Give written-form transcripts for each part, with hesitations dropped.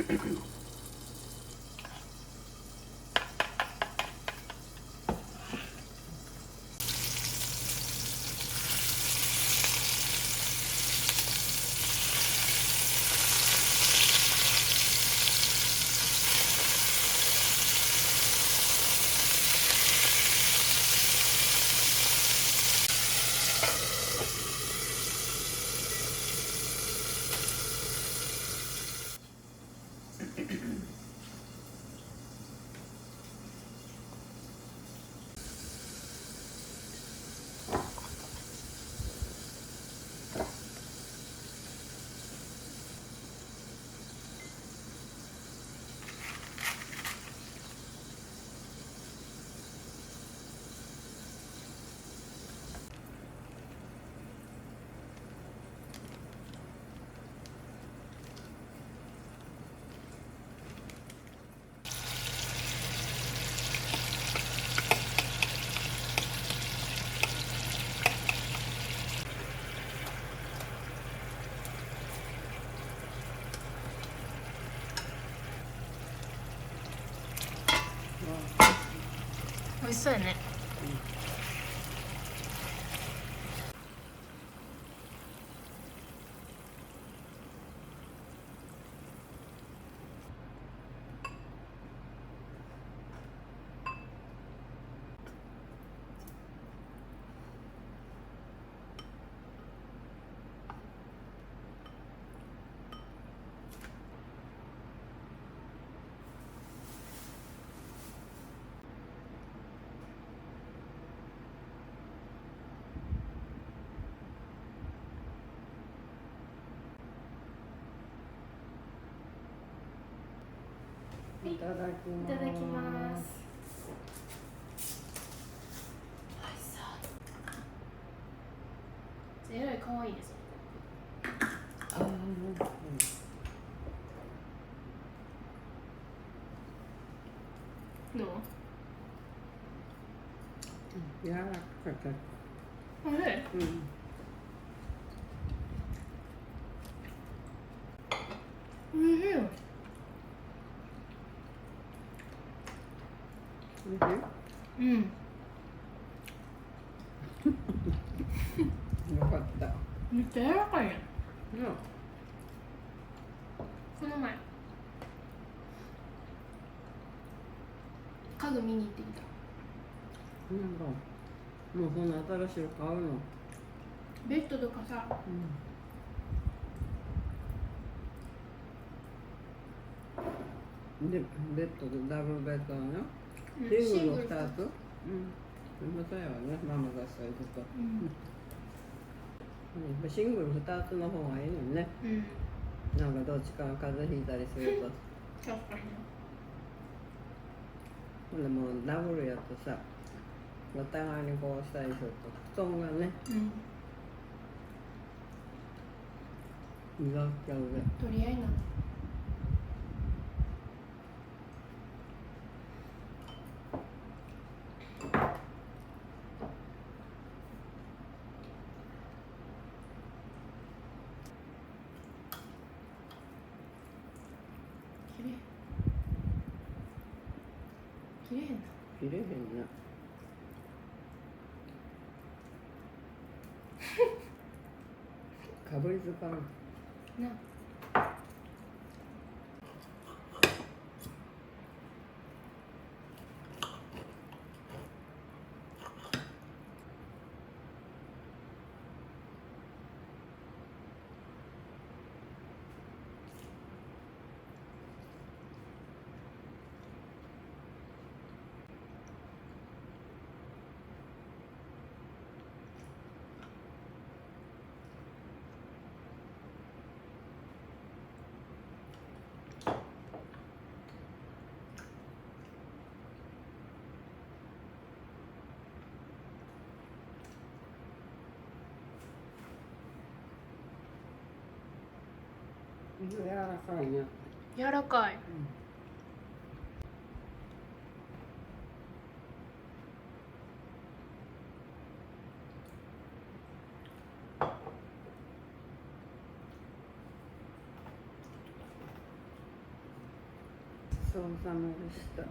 美味しそうやね。いただきます。いただきます。はい、さあ。えらい可愛いです。ああ、どう？柔らかかった。あれ？うん。おいしいよ。おいしい？うん。よかった。めっちゃ柔らかいやん。なこの前家具見に行ってきた。なんかもうそんな新しいの買うの？ベッドとかさ、で、ベッドでダブルベッドなの？うんシングル2つ？シングル2つ。またやわね、ママがそういうこと。うんシングル2つの方がいいのにね。うん。なんかどっちかが風邪ひいたりすると。確かに。ほんでもうダブルやとさ、お互いにこうしたりすると布団がね、歪っちゃうで。取り合いなの。切れへんな。切れへんね。かぶりつかん。な。柔らかいね。柔らかい。そうさまでした。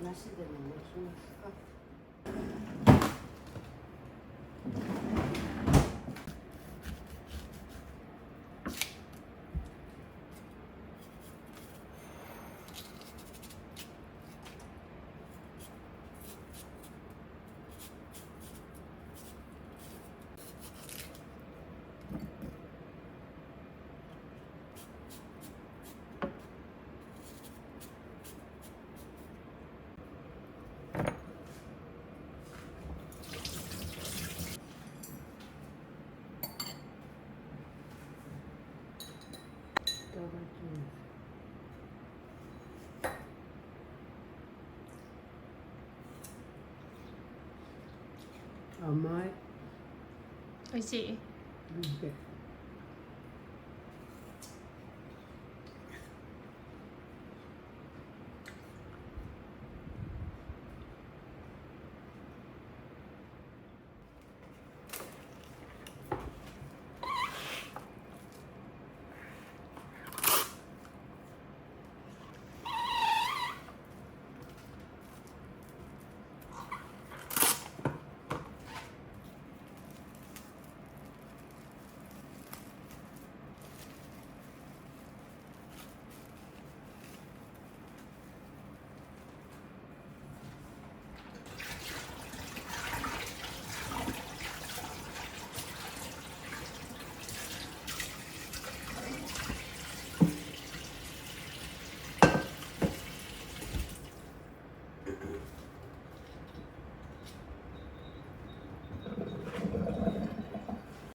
なしでもできますか？いただきます。甘い。美味しい。うん